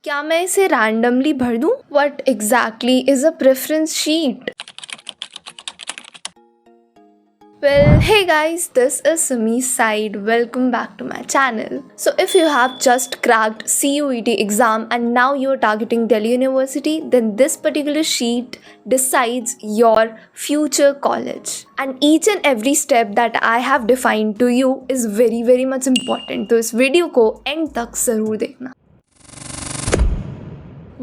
क्या मैं इसे रैंडमली भर दूं? What exactly is a preference sheet? Well, hey guys, this is Sami's side. Welcome back to my channel. So if you have just cracked CUET exam and now you're targeting Delhi University, then this particular sheet decides your future college. And each and every step that I have defined to you is very much important. तो इस video को and तक ज़रूर देखना.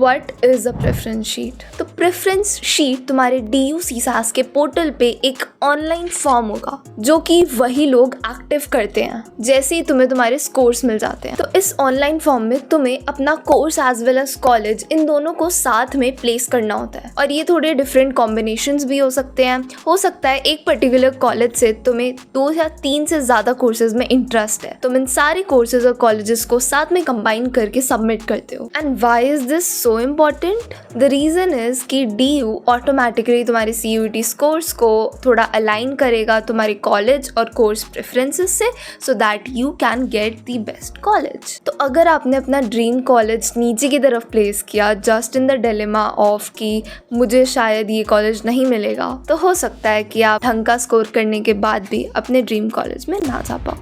What is a preference sheet? तो preference sheet तुम्हारे DU CSAS के portal पे एक ऑनलाइन फॉर्म होगा जो कि वही लोग एक्टिव करते हैं जैसे ही तुम्हें तुम्हारे स्कोर्स मिल जाते हैं. तो इस ऑनलाइन फॉर्म में तुम्हें अपना course as well as college इन दोनों को साथ में प्लेस करना होता है और ये थोड़े डिफरेंट कॉम्बिनेशंस भी हो सकते हैं. हो सकता है एक पर्टिकुलर कॉलेज से तुम्हें 2 या 3 से ज़्यादा कोर्सेज में इंटरेस्ट है. तुम इन सारे कोर्सेज और कॉलेजेस को साथ में कंबाइन करके सबमिट करते हो. And why is this so important? The reason is कि DU ऑटोमेटिकली तुम्हारे CUET स्कोर्स को थोड़ा अलाइन करेगा तुम्हारे कॉलेज और कोर्स प्रेफरेंसेस से so that you can get the best college. तो अगर आपने अपना ड्रीम कॉलेज नीचे की तरफ प्लेस किया just in the dilemma of कि मुझे शायद ये कॉलेज नहीं मिलेगा, तो हो सकता है कि आप ढंग का स्कोर करने के बाद भी अपने ड्रीम कॉलेज में ना जा पाओ.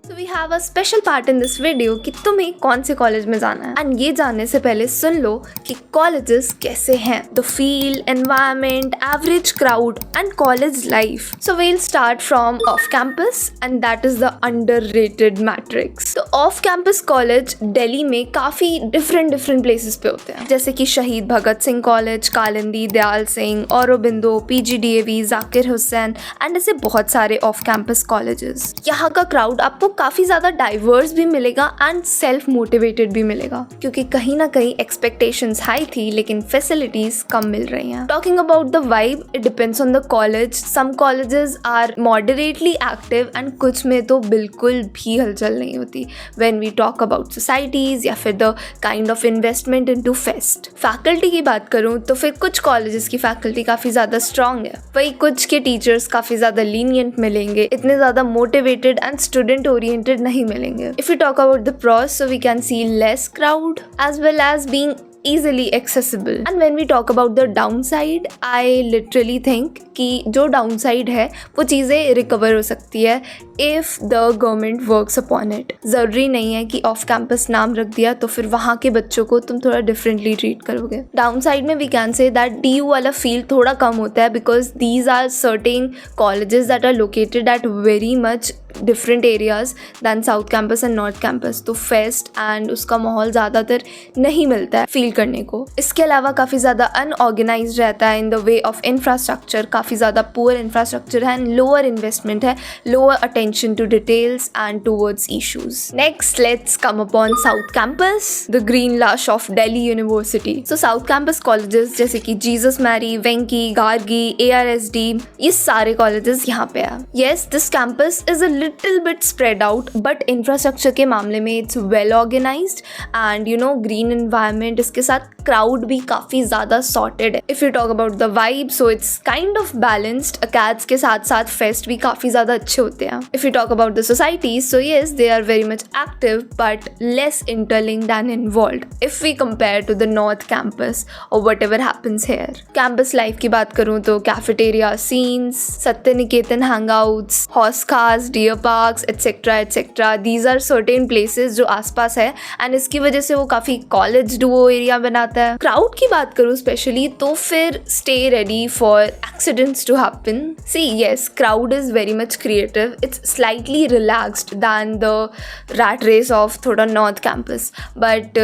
So we have a special part in this video कि तुम्हें कौन से कॉलेज में जाना है. एंड ये जानने से पहले सुन लो कि कॉलेजेस कैसे हैं, the feel, environment, average crowd and college life. So we'll start from off campus and that is the underrated matrix. तो ऑफ कैंपस कॉलेज दिल्ली में काफ़ी डिफरेंट प्लेसेस पे होते हैं जैसे कि Shaheed Bhagat Singh college, Kalindi, Dayal Singh, Aurobindo, PGDAV, Zakir Hussain and ऐसे बहुत सारे ऑफ कैंपस कॉलेजेस. यहाँ का क्राउड आपको काफ़ी ज़्यादा डाइवर्स भी मिलेगा एंड सेल्फ मोटिवेटेड भी मिलेगा क्योंकि कहीं ना कहीं एक्सपेक्टेशंस हाई थी लेकिन फैसिलिटीज कम मिल रही हैं. Talking about the vibe, it depends on the college. Some colleges are moderately active and कुछ में तो बिल्कुल भी हलचल नहीं होती when we talk about societies या फिर the kind of investment into fest. Faculty की बात करूँ तो फिर कुछ कॉलेजेस की फैकल्टी काफ़ी ज़्यादा स्ट्रांग है, वही कुछ के टीचर्स काफ़ी ज़्यादा लीनियंट मिलेंगे, इतने ज़्यादा मोटिवेटेड एंड स्टूडेंट ओरिएंटेड नहीं मिलेंगे. If we talk about the pros, so we can see less crowd as well as being easily accessible. And when we talk about the downside, I literally think कि जो downside है वो चीज़ें recover हो सकती है if the government works upon it. ज़रूरी नहीं है कि ऑफ कैंपस नाम रख दिया तो फिर वहाँ के बच्चों को तुम थोड़ा डिफरेंटली ट्रीट करोगे. डाउनसाइड में we can say that DU वाला फील थोड़ा कम होता है because these are certain colleges that are located at very much different areas than south campus and north campus. तो फेस्ट एंड उसका माहौल ज़्यादातर नहीं मिलता है फील करने को. इसके अलावा काफ़ी ज़्यादा अनऑर्गेनाइज रहता है in the way of infrastructure. काफ़ी ज़्यादा पुअर इंफ्रास्ट्रक्चर है एंड लोअर इन्वेस्टमेंट है, lower attention to details and towards issues. Next let's come upon south campus, the green lush of Delhi university. So south campus colleges जैसे कि Jesus Mary, Venky, Gargi, ARSD, ये सारे colleges यहाँ पे है. Yes, this campus is a little bit spread out but infrastructure के मामले में it's well organised and green environment, इसके साथ क्राउड भी काफ़ी ज़्यादा सॉर्टेड है. If you talk about the vibe, so it's kind of balanced. Acads के साथ साथ फेस्ट भी काफ़ी ज़्यादा अच्छे होते हैं. If you talk about the societies, so yes they are very much active but less interlinked and involved if we compare to the north campus और whatever happens here. Campus life की बात करूँ तो cafeteria scenes, Satya Niketan hangouts, Hauz Khas, deer parks etcetera these are certain places जो आसपास है and इसकी वजह से वो काफ़ी कॉलेज डुओ एरिया बनाता है. क्राउड की बात करूँ स्पेशली तो फिर stay ready for accidents to happen. See yes, crowd is very much creative, it's slightly relaxed than the rat race of थोड़ा north campus but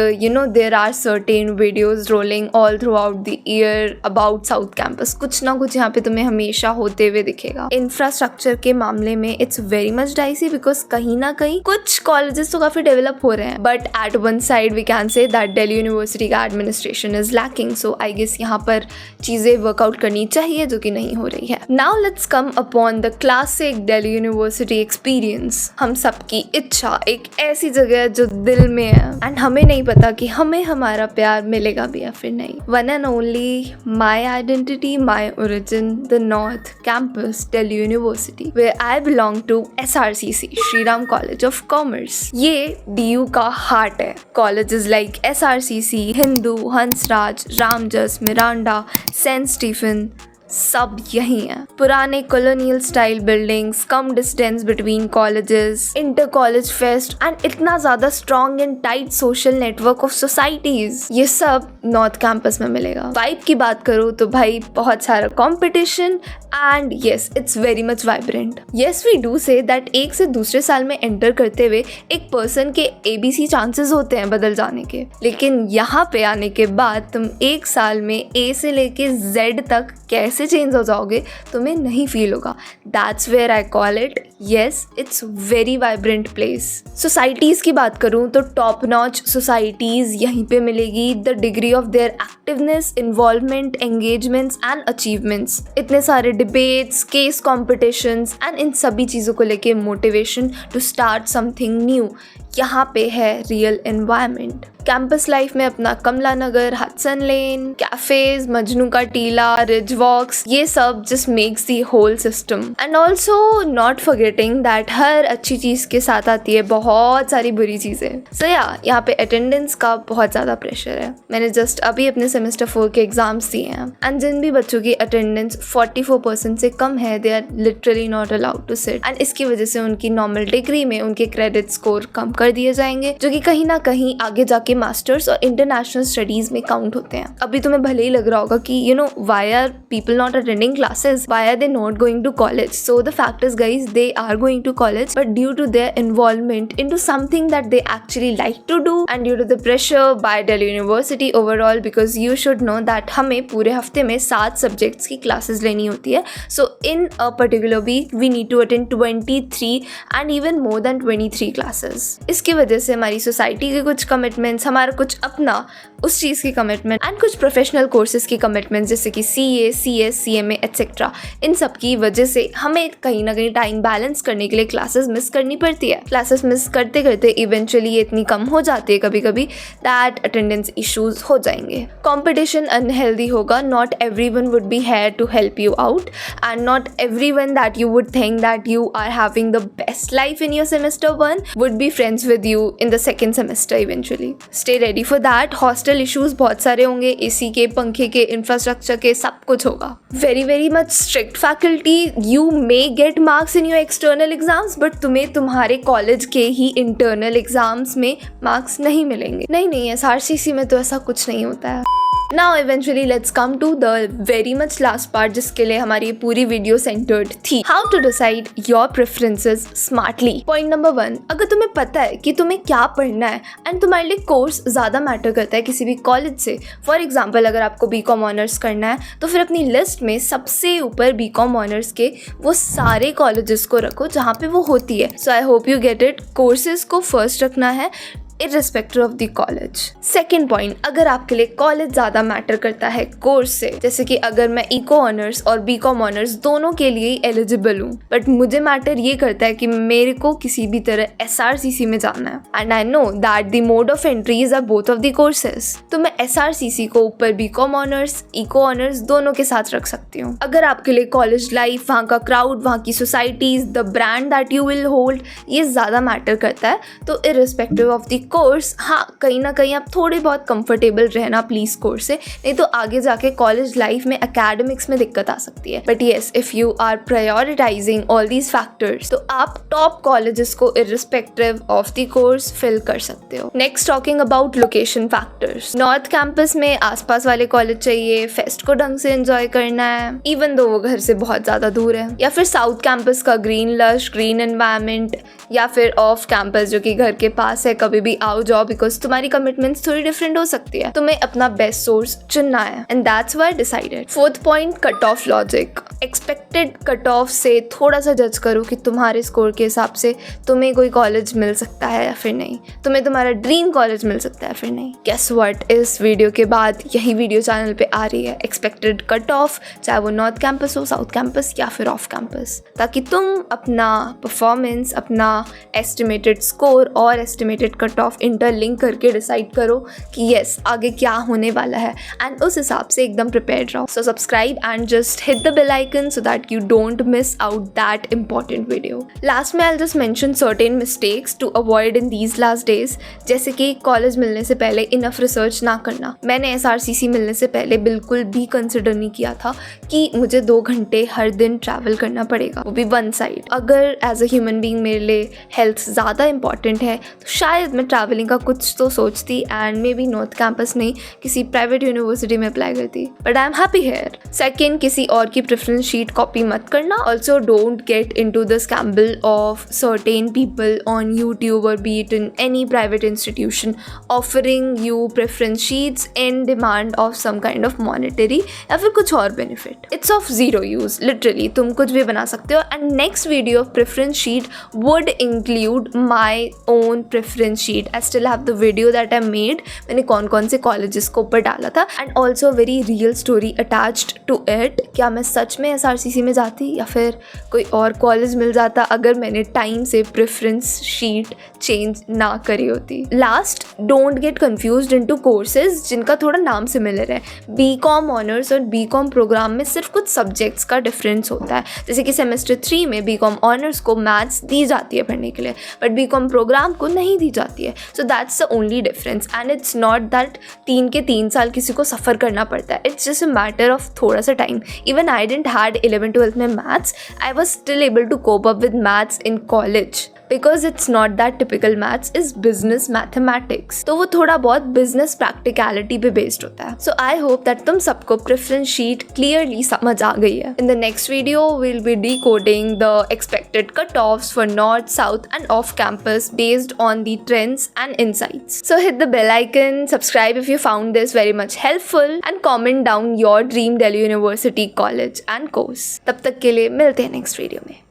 there are certain videos rolling all throughout the year about south campus. कुछ ना कुछ यहाँ पे तुम्हें हमेशा होते हुए दिखेगा. इंफ्रास्ट्रक्चर के मामले में it's very much dicey because कहीं ना कहीं कुछ कॉलेजेस तो काफ़ी डेवलप हो रहे हैं but at one side we can say that Delhi university का administration is lacking. So I guess यहाँ पर चीज़ें वर्कआउट करनी चाहिए जो कि नहीं हो रही है. Now let's come upon the classic Delhi university सबकी एक्सपीरियंस, हम सबकी इच्छा एक ऐसी जगह है जो दिल में है एंड हमें नहीं पता कि हमें हमारा प्यार मिलेगा भी या फिर नहीं। One and only my identity, my origin, the north campus, Delhi university, where I belong to SRCC, Shriram college of commerce. ये DU का हार्ट है। Colleges like SRCC, Hindu, Hansraj, Ramjas, Miranda, saint Stephen सब यही है। पुराने कॉलोनियल स्टाइल बिल्डिंग्स, कम distance between colleges, inter college fest and इतना ज्यादा strong and tight social network of societies, ये सब नॉर्थ कैंपस में मिलेगा। वाइब की बात करूँ तो भाई बहुत सारा competition and yes it's very much vibrant. Yes we do say that एक से दूसरे साल में एंटर करते हुए एक पर्सन के ABC चांसेस होते हैं बदल जाने के, लेकिन यहाँ पे आने के बाद तुम एक साल में A से लेके Z तक कैसे चेंज हो जाओगे तुम्हें नहीं फील होगा। That's where I call it yes it's very vibrant place. Societies की बात करूं तो टॉप नॉच सोसाइटीज यहीं पे मिलेगी। The degree of their activeness, involvement, engagements and achievements, इतने सारे डिबेट्स, केस कॉम्पिटिशंस एंड इन सभी चीज़ों को लेके motivation to start something new, यहाँ पे है रियल एनवायरनमेंट। कैंपस लाइफ में अपना Kamla Nagar, Hudson lane, cafes, Majnu ka Tila, ridge walks, ये सब just makes the whole system. And also not forgetting that हर अच्छी चीज़ के साथ आती है बहुत सारी बुरी चीज़ें। सो यहाँ पे अटेंडेंस का बहुत ज़्यादा प्रेशर है। मैंने जस्ट अभी अपने सेमेस्टर 4 के एग्जाम्स दिए हैं एंड जिन भी बच्चों की अटेंडेंस 44% से कम है, they are literally not allowed to sit and इसकी वजह से उनकी नॉर्मल डिग्री में उनके क्रेडिट स्कोर कम कर दिए जाएंगे, जो कि कहीं ना कहीं आगे जाके मास्टर्स और इंटरनेशनल स्टडीज में काउंट होते हैं। अभी तुम्हें भले ही लग रहा होगा कि why are people not attending classes, why are they not going to college. So the fact is guys, they are going to college but due to their involvement into something that they actually like to do and due to the pressure by Delhi university overall, because you should know that हमें पूरे हफ्ते में 7 subjects की classes लेनी होती है। So in a particular week we need to attend 23 and even more than 23 classes. इसकी वजह से हमारी सोसाइटी के कुछ कमिटमेंट्स, हमारा कुछ अपना उस चीज़ की कमिटमेंट एंड कुछ प्रोफेशनल कोर्सेज की कमिटमेंट जैसे कि CA, CS, CMA एट्सेट्रा, इन सब की वजह से हमें कहीं ना कहीं टाइम बैलेंस करने के लिए क्लासेस मिस करनी पड़ती है। क्लासेस मिस करते करते इवेंचुअली ये इतनी कम हो जाती है कभी कभी दैट अटेंडेंस इश्यूज हो जाएंगे। कंपटीशन अनहेल्दी होगा। Not everyone would be here to help you out and not everyone that you would think that you are having the best life in your semester 1 would be friends with you in the second semester eventually. Stay ready for that. Hostel issues बहुत सारे होंगे, AC के, पंखे के, infrastructure के, सब कुछ होगा। Very much strict faculty. You may get marks in your external exams but तुम्हें तुम्हारे कॉलेज के ही इंटरनल एग्जाम्स में मार्क्स नहीं मिलेंगे। नहीं SRCC में तो ऐसा कुछ नहीं होता है। Now eventually let's come to the very much last part जिसके लिए हमारी पूरी वीडियो सेंटर्ड थी। How to decide your preferences smartly। Point number 1, अगर तुम्हें पता है कि तुम्हें क्या पढ़ना है एंड तुम्हारे लिए कोर्स ज़्यादा मैटर करता है किसी भी कॉलेज से, फॉर एग्जाम्पल अगर आपको BCom ऑनर्स करना है तो फिर अपनी लिस्ट में सबसे ऊपर BCom ऑनर्स के वो सारे कॉलेजेस को रखो जहाँ पे वो होती है। So I hope you get it. Courses को फर्स्ट रखना है irrespective of the college। Second point, अगर आपके लिए कॉलेज ज़्यादा मैटर करता है कोर्स से, जैसे कि अगर मैं इको ऑनर्स और BCom ऑनर्स दोनों के लिए एलिजिबल हूँ बट मुझे मैटर ये करता है कि मेरे को किसी भी तरह SRCC में जाना है and I know that the mode of entries are both of the courses, तो मैं SRCC को ऊपर BCom ऑनर्स, इको ऑनर्स दोनों के साथ रख सकती हूँ। अगर आपके लिए कॉलेज लाइफ, वहाँ का क्राउड, वहाँ की societies, the brand that you will hold, ये ज़्यादा मैटर करता है तो इररिस्पेक्टिव ऑफ द कोर्स, हाँ कहीं ना कहीं आप थोड़े बहुत कंफर्टेबल रहना प्लीज कोर्स से, नहीं तो आगे जाके कॉलेज लाइफ में एकेडमिक्स में दिक्कत आ सकती है। But yes, if you are prioritising all these factors तो आप टॉप कॉलेजेस को irrespective of the course fill कर सकते हो। Next talking about location factors. North campus में आसपास वाले कॉलेज चाहिए, फेस्ट को ढंग से एंजॉय करना है इवन दो वो घर से बहुत ज्यादा दूर है, या फिर साउथ कैंपस का ग्रीन लश, ग्रीन एनवायरनमेंट, या फिर ऑफ कैंपस जो कि घर के पास है, कभी भी यूनिवर्सिटी आओ जाओ, बिकॉज तुम्हारी कमिटमेंट्स थोड़ी डिफरेंट हो सकती है. तुम्हें अपना बेस्ट सोर्स चुनना है and that's why decided. Fourth point, cut off logic. Expected cut off से थोड़ा सा जज करो कि तुम्हारे स्कोर के हिसाब से तुम्हें कोई कॉलेज मिल सकता है या फिर नहीं, तुम्हें तुम्हारा ड्रीम कॉलेज मिल सकता है फिर नहीं. गेस व्हाट, इस वीडियो के बाद यही वीडियो चैनल पे आ रही है, एक्सपेक्टेड कट ऑफ, चाहे वो नॉर्थ कैंपस हो, साउथ कैंपस या फिर ऑफ कैंपस, ताकि तुम अपना परफॉर्मेंस, अपना एस्टिमेटेड स्कोर और एस्टिमेटेड कट ऑफ इंटरलिंक करके डिसाइड करो कि येस आगे क्या होने वाला है एंड उस हिसाब से एकदम प्रिपेयर्ड रहो. So subscribe and just hit the bell icon so that you don't miss out that important video. Last में I'll just mention certain mistakes to avoid in these last days, जैसे कि college मिलने से पहले enough research ना करना. मैंने SRCC मिलने से पहले बिल्कुल भी कंसिडर नहीं किया था कि मुझे 2 घंटे हर दिन ट्रैवल करना पड़ेगा, वो भी वन साइड. अगर एज अ ह्यूमन बीइंग मेरे लिए हेल्थ ज़्यादा इंपॉर्टेंट है तो शायद मैं ट्रैवलिंग का कुछ तो सोचती and maybe north campus नहीं किसी प्राइवेट यूनिवर्सिटी में अप्लाई करती, but I am happy here. Second, किसी और की प्रेफरेंस शीट कॉपी मत करना. Also don't get into the scramble of certain people on YouTube और be it in any private institution offering you preference sheets in demand of some kind of monetary या फिर कुछ और benefit. It's of zero use, literally तुम कुछ भी बना सकते हो. And next video of preference sheet would include my own preference sheet. I still have the video that I made, मैंने कौन कौन से कॉलेजेस को ऊपर डाला था and also very real story attached to it. क्या मैं सच में SRCC में जाती या फिर कोई और कॉलेज मिल जाता अगर मैंने टाइम से प्रेफरेंस शीट चेंज ना करी होती. Last, don't get confused into courses जिनका थोड़ा नाम सिमिलर है. BCom ऑनर्स और BCom प्रोग्राम में सिर्फ कुछ सब्जेक्ट्स का डिफरेंस होता है. जैसे कि सेमेस्टर 3 में BCom ऑनर्स को मैथ्स दी जाती है पढ़ने के लिए, बट BCom प्रोग्राम को नहीं दी जाती है. So that's the only difference and it's not that 3 के 3 साल किसी को सफ़र करना पड़ता है. It's just a matter of थोड़ा सा time. Even I didn't had 11th-12th में maths, I was still able to cope up with maths in college because it's not that typical maths is business mathematics. तो वो थोड़ा बहुत business practicality पे based होता है. So I hope that तुम सबको preference sheet clearly समझ आ गई है. In the next video, we'll be decoding the expected cutoffs for north, south and off campus based on the trends and insights. So hit the bell icon, subscribe if you found this very much helpful and comment down your dream Delhi University college and course. तब तक के लिए मिलते हैं next video में.